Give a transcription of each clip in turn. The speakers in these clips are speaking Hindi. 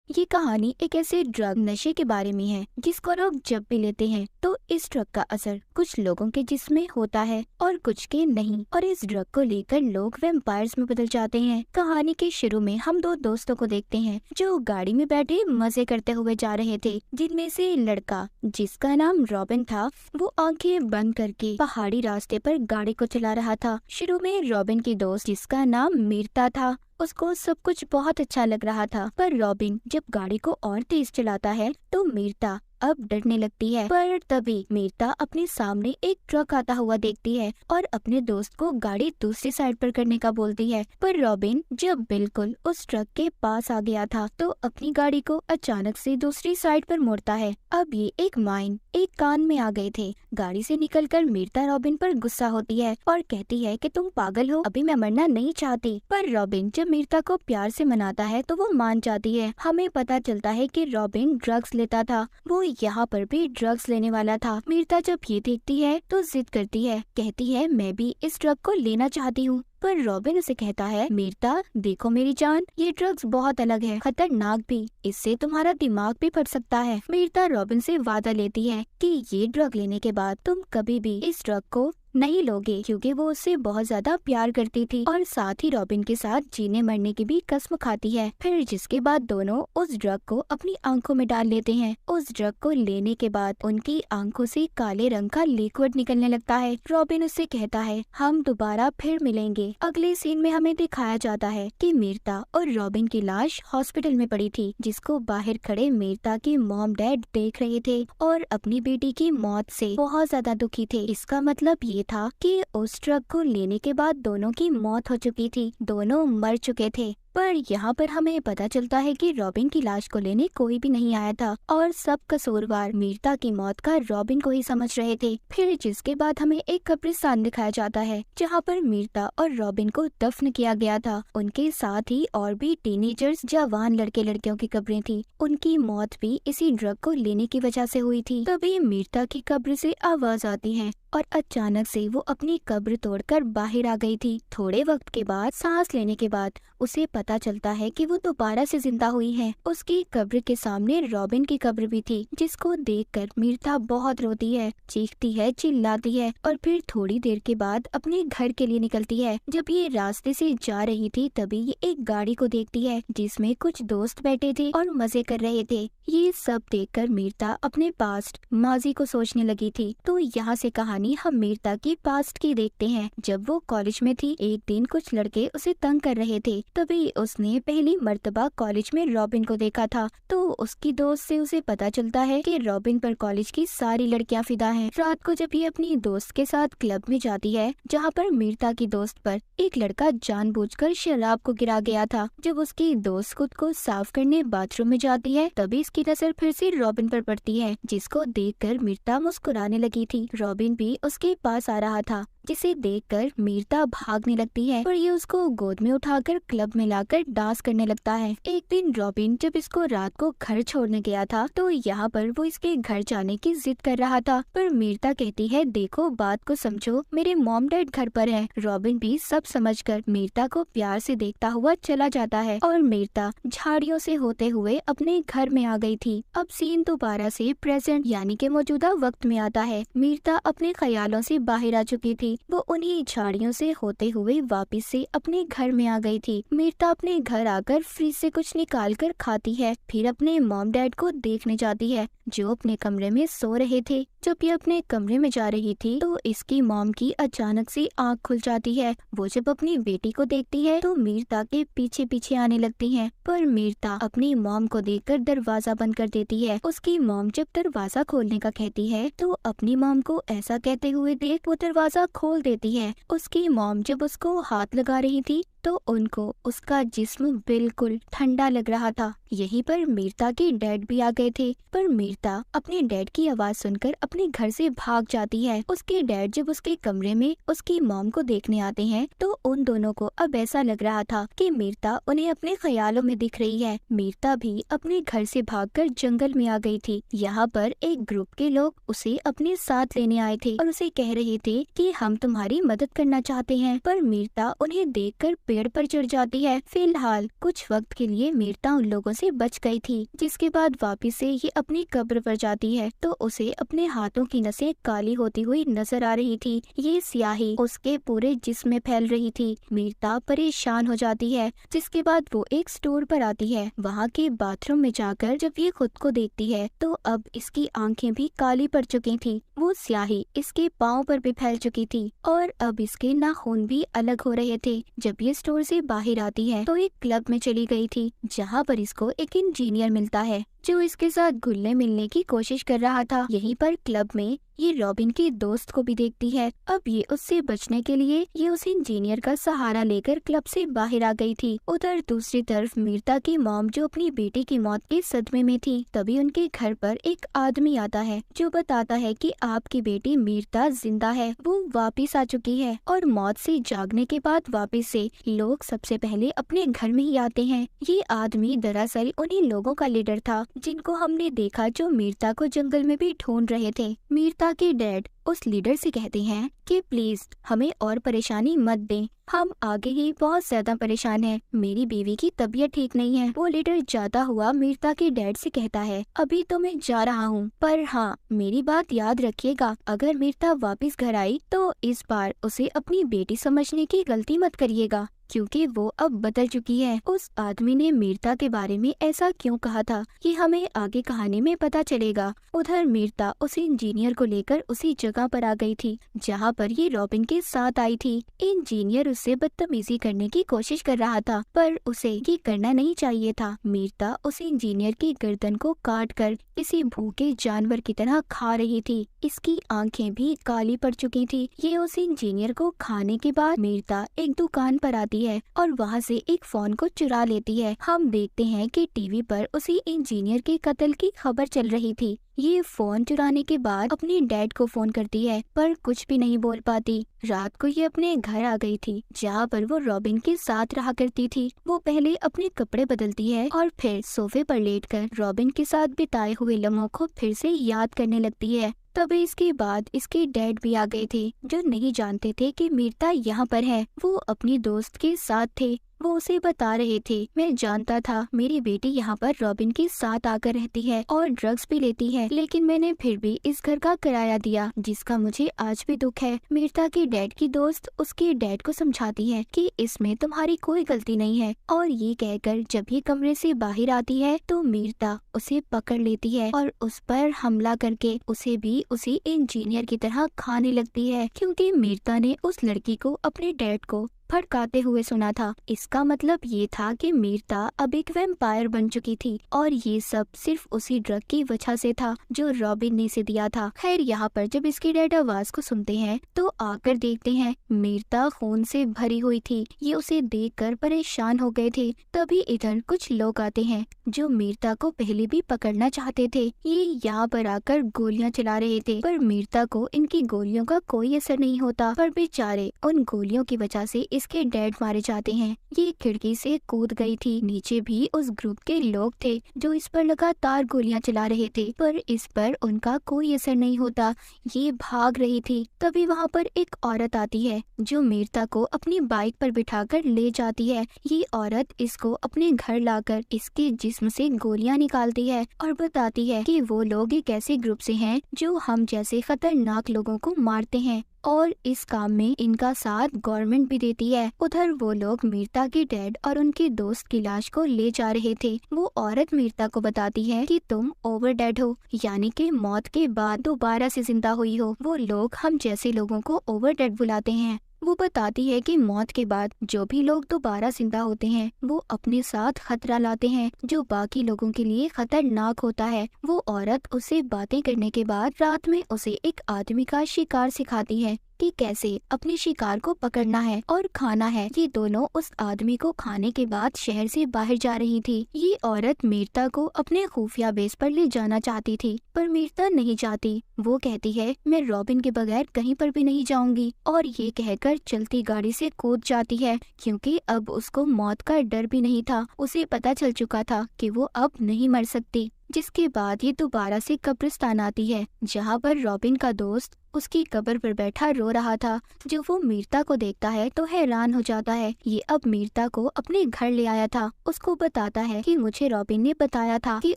ये कहानी एक ऐसे ड्रग नशे के बारे में है जिसको लोग जब भी लेते हैं तो इस ड्रग का असर कुछ लोगों के जिस्म में होता है और कुछ के नहीं, और इस ड्रग को लेकर लोग वैम्पायर्स में बदल जाते हैं। कहानी के शुरू में हम दो दोस्तों को देखते हैं जो गाड़ी में बैठे मजे करते हुए जा रहे थे, जिनमें से लड़का जिसका नाम रॉबिन था वो आंखें बंद करके पहाड़ी रास्ते पर गाड़ी को चला रहा था। शुरू में रॉबिन की दोस्त जिसका नाम मीरता था, उसको सब कुछ बहुत अच्छा लग रहा था, पर रॉबिन जब गाड़ी को और तेज चलाता है तो मीरता अब डरने लगती है। पर तभी मीरता अपने सामने एक ट्रक आता हुआ देखती है और अपने दोस्त को गाड़ी दूसरी साइड पर करने का बोलती है। पर रॉबिन जब बिल्कुल उस ट्रक के पास आ गया था तो अपनी गाड़ी को अचानक से दूसरी साइड पर मोड़ता है। अब ये एक माइन एक कान में आ गए थे। गाड़ी से निकलकर मीरता रॉबिन पर गुस्सा होती है और कहती है कि तुम पागल हो, अभी मैं मरना नहीं चाहती। पर रॉबिन जब मीरता को प्यार से मनाता है तो वो मान जाती है। हमें पता चलता है कि रॉबिन ड्रग्स लेता था, वो यहाँ पर भी ड्रग्स लेने वाला था। मीरता जब ये देखती है तो जिद करती है, कहती है मैं भी इस ड्रग को लेना चाहती हूँ। पर रॉबिन उसे कहता है, मीरता देखो मेरी जान, ये ड्रग्स बहुत अलग है, खतरनाक भी, इससे तुम्हारा दिमाग भी फट सकता है। मीरता रॉबिन से वादा लेती है कि ये ड्रग लेने के बाद तुम कभी भी इस ड्रग को नहीं लोगे, क्योंकि वो उससे बहुत ज्यादा प्यार करती थी और साथ ही रॉबिन के साथ जीने मरने की भी कसम खाती है। फिर जिसके बाद दोनों उस ड्रग को अपनी आंखों में डाल लेते हैं। उस ड्रग को लेने के बाद उनकी आंखों से काले रंग का लिक्विड निकलने लगता है। रॉबिन उससे कहता है हम दोबारा फिर मिलेंगे। अगले सीन में हमें दिखाया जाता है कि मीरता और रॉबिन की लाश हॉस्पिटल में पड़ी थी, जिसको बाहर खड़े मीरता के मॉम डैड देख रहे थे और अपनी बेटी की मौत से बहुत ज्यादा दुखी थे। इसका मतलब ये था कि उस ट्रक को लेने के बाद दोनों की मौत हो चुकी थी, दोनों मर चुके थे। पर यहाँ पर हमें पता चलता है कि रॉबिन की लाश को लेने कोई भी नहीं आया था और सब कसूरवार मीरता की मौत का रॉबिन को ही समझ रहे थे। फिर जिसके बाद हमें एक कब्रिस्तान दिखाया जाता है जहाँ पर मीरता और रॉबिन को दफन किया गया था। उनके साथ ही और भी टीनेजर्स जवान लड़के लड़कियों की कब्रें थी। उनकी मौत भी इसी ड्रग को लेने की वजह से हुई थी। तभी मीरता की कब्र से आवाज आती है और अचानक से वो अपनी कब्र तोड़कर बाहर आ गई थी। थोड़े वक्त के बाद सांस लेने के बाद उसे पता चलता है कि वो दोबारा से जिंदा हुई है। उसकी कब्र के सामने रॉबिन की कब्र भी थी, जिसको देखकर मीरता बहुत रोती है, चीखती है, चिल्लाती है और फिर थोड़ी देर के बाद अपने घर के लिए निकलती है। जब ये रास्ते से जा रही थी तभी ये एक गाड़ी को देखती है जिसमें कुछ दोस्त बैठे थे और मजे कर रहे थे। ये सब देखकर मीरता अपने पास्ट माजी को सोचने लगी थी। तो यहाँ से कहानी हम मीरता की पास्ट की देखते हैं। जब वो कॉलेज में थी, एक दिन कुछ लड़के उसे तंग कर रहे थे, तभी उसने पहली मर्तबा कॉलेज में रॉबिन को देखा था। तो उसकी दोस्त से उसे पता चलता है कि रॉबिन पर कॉलेज की सारी लड़कियां फिदा हैं। रात को जब ये अपनी दोस्त के साथ क्लब में जाती है जहाँ पर मीरता की दोस्त पर एक लड़का जानबूझकर शराब को गिरा गया था, जब उसकी दोस्त खुद को साफ करने बाथरूम में जाती है तभी इसकी नजर फिर से रॉबिन पर पड़ती है, जिसको देखकर मीरता मुस्कुराने लगी थी। रॉबिन भी उसके पास आ रहा था, जिसे देखकर मीरता भागने लगती है और ये उसको गोद में उठाकर क्लब में लाकर डांस करने लगता है। एक दिन रॉबिन जब इसको रात को घर छोड़ने गया था तो यहाँ पर वो इसके घर जाने की जिद कर रहा था, पर मीरता कहती है देखो बात को समझो, मेरे मॉम डैड घर पर है। रॉबिन भी सब समझकर मीरता को प्यार से देखता हुआ चला जाता है और मीरता झाड़ियों से होते हुए अपने घर में आ गई थी। अब सीन दोबारा से प्रेजेंट यानी के मौजूदा वक्त में आता है। मीरता अपने ख्यालों से बाहर आ चुकी थी, वो उन्हीं झाड़ियों से होते हुए वापस से अपने घर में आ गई थी। मीरता अपने घर आकर फ्रिज से कुछ निकाल कर खाती है, फिर अपने मॉम डैड को देखने जाती है जो अपने कमरे में सो रहे थे। जब ये अपने कमरे में जा रही थी तो इसकी मॉम की अचानक से आँख खुल जाती है। वो जब अपनी बेटी को देखती है तो मीरता के पीछे पीछे आने लगती है, पर मीरता अपनी मॉम को देखकर दरवाजा बंद कर देती है। उसकी मॉम जब दरवाजा खोलने का कहती है तो अपनी मॉम को ऐसा कहते हुए देख वो दरवाजा खोल देती है। उसकी मॉम जब उसको हाथ लगा रही थी तो उनको उसका जिस्म बिल्कुल ठंडा लग रहा था। यहीं पर मीरता के डैड भी आ गए थे, पर मीरता अपने डैड की आवाज सुनकर अपने घर से भाग जाती है। उसके डैड जब उसके कमरे में उसकी मॉम को देखने आते हैं तो उन दोनों को अब ऐसा लग रहा था कि मीरता उन्हें अपने ख्यालों में दिख रही है। मीरता भी अपने घर से भागकर जंगल में आ गई थी। यहाँ पर एक ग्रुप के लोग उसे अपने साथ लेने आए थे और उसे कह रहे थे कि हम तुम्हारी मदद करना चाहते हैं, पर मीरता उन्हें देखकर पेड़ पर चढ़ जाती है। फिलहाल कुछ वक्त के लिए मीरता उन लोगों से बच गई थी, जिसके बाद वापिस से ये अपनी कब्र पर जाती है तो उसे अपने हाथों की नसें काली होती हुई नजर आ रही थी। ये स्याही उसके पूरे जिस्म में फैल रही थी। मीरता परेशान हो जाती है, जिसके बाद वो एक स्टोर पर आती है। वहाँ के बाथरूम में जाकर जब ये खुद को देखती है तो अब इसकी आंखें भी काली पड़ चुकी थी। वो स्याही इसके पाँव पर भी फैल चुकी थी और अब इसके नाखून भी अलग हो रहे थे। जब ये स्टोर से बाहर आती है तो एक क्लब में चली गई थी, जहाँ पर इसको एक इंजीनियर मिलता है जो इसके साथ घुलने मिलने की कोशिश कर रहा था। यहीं पर क्लब में ये रॉबिन के दोस्त को भी देखती है। अब ये उससे बचने के लिए ये उस इंजीनियर का सहारा लेकर क्लब से बाहर आ गई थी। उधर दूसरी तरफ मीरता की मॉम जो अपनी बेटी की मौत के सदमे में थी, तभी उनके घर पर एक आदमी आता है जो बताता है कि आपकी बेटी मीरता जिंदा है, वो वापिस आ चुकी है। और मौत से जागने के बाद वापिस से लोग सबसे पहले अपने घर में ही आते हैं। ये आदमी दरअसल उन्हीं लोगों का लीडर था जिनको हमने देखा जो मीरता को जंगल में भी ढूंढ रहे थे। मीरता के डैड उस लीडर से कहते हैं कि प्लीज हमें और परेशानी मत दें, हम आगे ही बहुत ज्यादा परेशान हैं। मेरी बीवी की तबीयत ठीक नहीं है। वो लीडर जाता हुआ मीरता के डैड से कहता है, अभी तो मैं जा रहा हूँ, पर हाँ मेरी बात याद रखिएगा, अगर मीरता वापस घर आई तो इस बार उसे अपनी बेटी समझने की गलती मत करिएगा, क्योंकि वो अब बदल चुकी है। उस आदमी ने मीरता के बारे में ऐसा क्यों कहा था, ये हमें आगे कहानी में पता चलेगा। उधर मीरता उस इंजीनियर को लेकर उसी जगह पर आ गई थी जहाँ पर ये रॉबिन के साथ आई थी। इंजीनियर उससे बदतमीजी करने की कोशिश कर रहा था, पर उसे ये करना नहीं चाहिए था। मीरता उस इंजीनियर की गर्दन को काट कर किसी भूखे जानवर की तरह खा रही थी। इसकी आंखें भी काली पड़ चुकी थी। ये उस इंजीनियर को खाने के बाद मीरता एक दुकान पर आती है और वहाँ से एक फोन को चुरा लेती है। हम देखते हैं कि टीवी पर उसी इंजीनियर के कत्ल की खबर चल रही थी। ये फोन चुराने के बाद अपने डैड को फोन करती है, पर कुछ भी नहीं बोल पाती। रात को ये अपने घर आ गई थी जहाँ पर वो रॉबिन के साथ रहा करती थी। वो पहले अपने कपड़े बदलती है और फिर सोफे पर लेटकर रॉबिन के साथ बिताए हुए लम्हों को फिर से याद करने लगती है। तभी इसके बाद इसके डैड भी आ गए थे जो नहीं जानते थे कि मीरता यहाँ पर है। वो अपनी दोस्त के साथ थे। वो उसे बता रहे थे, मैं जानता था मेरी बेटी यहाँ पर रॉबिन के साथ आकर रहती है और ड्रग्स भी लेती है, लेकिन मैंने फिर भी इस घर का किराया दिया, जिसका मुझे आज भी दुख है। मीरता के डैड की दोस्त उसके डैड को समझाती है कि इसमें तुम्हारी कोई गलती नहीं है, और ये कहकर जब ये कमरे से बाहर आती है तो मीरता उसे पकड़ लेती है और उस पर हमला करके उसे भी उसी इंजीनियर की तरह खाने लगती है, क्योंकि मीरता ने उस लड़की को अपने डैड को फड़काते हुए सुना था। इसका मतलब ये था कि मीरता अब एक वैम्पायर बन चुकी थी और ये सब सिर्फ उसी ड्रग की वजह से था जो रॉबिन ने इसे दिया था। खैर यहाँ पर जब इसके डैड आवाज को सुनते हैं तो आकर देखते हैं मीरता खून से भरी हुई थी। ये उसे देखकर परेशान हो गए थे। तभी इधर कुछ लोग आते हैं जो मीरता को पहले भी पकड़ना चाहते थे। ये यहाँ पर आकर गोलियां चला रहे थे, पर मीरता को इनकी गोलियों का कोई असर नहीं होता। पर बेचारे उन गोलियों की वजह से इसके डैड मारे जाते हैं। ये खिड़की से कूद गई थी। नीचे भी उस ग्रुप के लोग थे जो इस पर लगातार गोलियां चला रहे थे, पर इस पर उनका कोई असर नहीं होता। ये भाग रही थी। तभी वहाँ पर एक औरत आती है जो मीरता को अपनी बाइक पर बिठाकर ले जाती है। ये औरत इसको अपने घर लाकर इसके जिस्म से गोलियां निकालती है और बताती है कि वो लोग एक ऐसे ग्रुप से हैं जो हम जैसे खतरनाक लोगों को मारते हैं और इस काम में इनका साथ गवर्नमेंट भी देती है। उधर वो लोग मीरता के डैड और उनके दोस्त की लाश को ले जा रहे थे। वो औरत मीरता को बताती है कि तुम ओवर डेड हो, यानी कि मौत के बाद दोबारा से जिंदा हुई हो। वो लोग हम जैसे लोगों को ओवर डेड बुलाते हैं। वो बताती है कि मौत के बाद जो भी लोग दोबारा जिंदा होते हैं वो अपने साथ खतरा लाते हैं जो बाकी लोगों के लिए खतरनाक होता है। वो औरत उससे बातें करने के बाद रात में उसे एक आदमी का शिकार सिखाती है कि कैसे अपने शिकार को पकड़ना है और खाना है। ये दोनों उस आदमी को खाने के बाद शहर से बाहर जा रही थी। ये औरत मीरता को अपने खुफिया बेस पर ले जाना चाहती थी, पर मीरता नहीं चाहती। वो कहती है मैं रॉबिन के बगैर कहीं पर भी नहीं जाऊंगी, और ये कहकर चलती गाड़ी से कूद जाती है, क्योंकि अब उसको मौत का डर भी नहीं था। उसे पता चल चुका था कि वो अब नहीं मर सकती। जिसके बाद ये दोबारा से कब्रिस्तान आती है जहाँ पर रॉबिन का दोस्त उसकी कब्र पर बैठा रो रहा था। जब वो मीरता को देखता है तो हैरान हो जाता है। ये अब मीरता को अपने घर ले आया था। उसको बताता है कि मुझे रॉबिन ने बताया था कि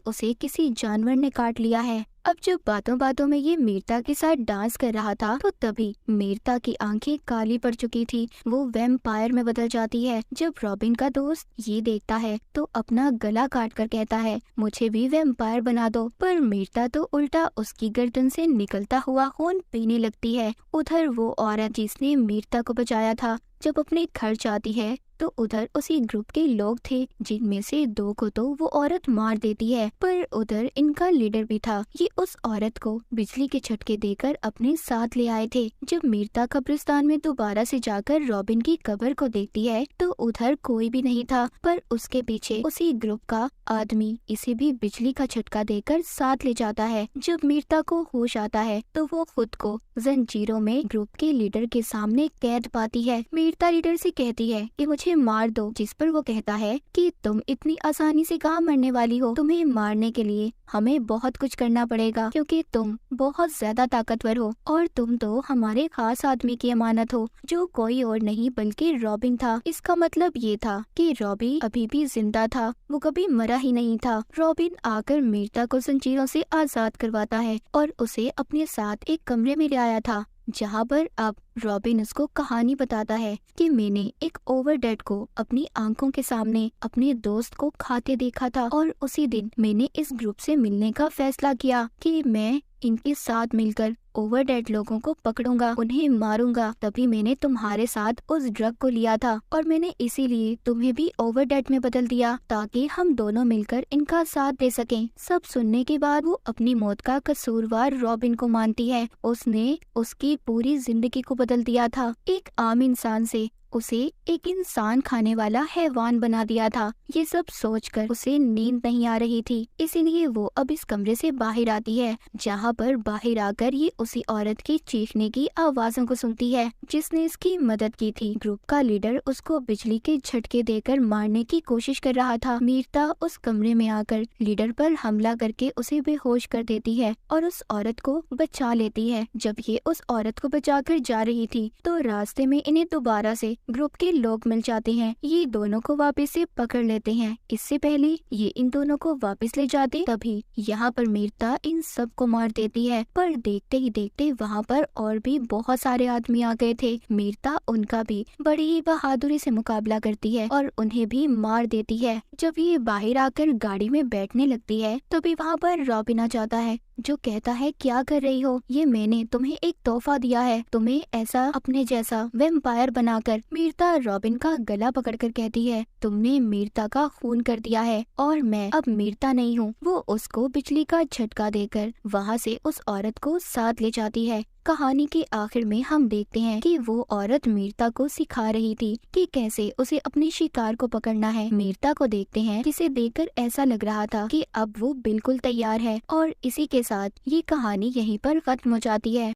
उसे किसी जानवर ने काट लिया है। अब जब बातों बातों में ये मीरता के साथ डांस कर रहा था तो तभी मीरता की आंखें काली पड़ चुकी थी। वो वैम्पायर में बदल जाती है। जब रॉबिन का दोस्त ये देखता है तो अपना गला काट कर कहता है, मुझे भी वैम्पायर बना दो। पर मीरता तो उल्टा उसकी गर्दन से निकलता हुआ खून पीने लगती है। उधर वो औरत जिसने मीरता को बचाया था जब अपने घर जाती है तो उधर उसी ग्रुप के लोग थे जिनमें से 2 को तो वो औरत मार देती है। पर उधर इनका लीडर भी था। ये उस औरत को बिजली के झटके देकर अपने साथ ले आए थे। जब मीरता कब्रिस्तान में दोबारा से जाकर रॉबिन की कब्र को देखती है तो उधर कोई भी नहीं था। पर उसके पीछे उसी ग्रुप का आदमी इसे भी बिजली का झटका देकर साथ ले जाता है। जब मीरता को होश आता है तो वो खुद को जंजीरों में ग्रुप के लीडर के सामने कैद पाती है। मीरता लीडर से कहती है कि मुझे मार दो, जिस पर वो कहता है कि तुम इतनी आसानी से कहाँ मरने वाली हो। तुम्हें मारने के लिए हमें बहुत कुछ करना पड़ेगा क्योंकि तुम बहुत ज्यादा ताकतवर हो और तुम तो हमारे खास आदमी की अमानत हो जो कोई और नहीं बल्कि रॉबिन था। इसका मतलब ये था कि रॉबिन अभी भी जिंदा था, वो कभी मरा ही नहीं था। रॉबिन आकर मीरता को जंजीरों से आजाद करवाता है और उसे अपने साथ एक कमरे में ले आया था जहाँ पर अब रॉबिन उसको कहानी बताता है कि मैंने एक ओवरडेड को अपनी आंखों के सामने अपने दोस्त को खाते देखा था और उसी दिन मैंने इस ग्रुप से मिलने का फैसला किया कि मैं इनके साथ मिलकर ओवरडेड लोगों को पकड़ूंगा, उन्हें मारूंगा। तभी मैंने तुम्हारे साथ उस ड्रग को लिया था और मैंने इसीलिए तुम्हें भी ओवरडेड में बदल दिया ताकि हम दोनों मिलकर इनका साथ दे सकें। सब सुनने के बाद वो अपनी मौत का कसूरवार रॉबिन को मानती है। उसने उसकी पूरी जिंदगी को बदल दिया था। एक आम इंसान से उसे एक इंसान खाने वाला हैवान बना दिया था। ये सब सोचकर उसे नींद नहीं आ रही थी, इसीलिए वो अब इस कमरे से बाहर आती है जहाँ पर बाहर आकर ये उसी औरत की चीखने की आवाजों को सुनती है जिसने इसकी मदद की थी। ग्रुप का लीडर उसको बिजली के झटके देकर मारने की कोशिश कर रहा था। मीरता उस कमरे में आकर लीडर पर हमला करके उसे बेहोश कर देती है और उस औरत को बचा लेती है। जब ये उस औरत को बचाकर जा रही थी तो रास्ते में इन्हें दोबारा से ग्रुप के लोग मिल जाते हैं। ये दोनों को वापस से पकड़ लेते हैं। इससे पहले ये इन दोनों को वापस ले जाते तभी यहाँ पर मीरता इन सब को मार देती है। पर देखते ही देखते वहाँ पर और भी बहुत सारे आदमी आ गए थे। मीरता उनका भी बड़ी ही बहादुरी से मुकाबला करती है और उन्हें भी मार देती है। जब ये बाहर आकर गाड़ी में बैठने लगती है तभी वहाँ पर रॉबिन आ जाता है जो कहता है, क्या कर रही हो? ये मैंने तुम्हें एक तोहफा दिया है, तुम्हें ऐसा अपने जैसा वैम्पायर बनाकर। मीरता रॉबिन का गला पकड़कर कहती है, तुमने मीरता का खून कर दिया है और मैं अब मीरता नहीं हूँ। वो उसको बिजली का झटका देकर वहाँ से उस औरत को साथ ले जाती है। कहानी के आखिर में हम देखते हैं कि वो औरत मीरता को सिखा रही थी कि कैसे उसे अपने शिकार को पकड़ना है। मीरता को देखते हैं जिसे देखकर ऐसा लग रहा था कि अब वो बिल्कुल तैयार है और इसी के साथ ये कहानी यहीं पर खत्म हो जाती है।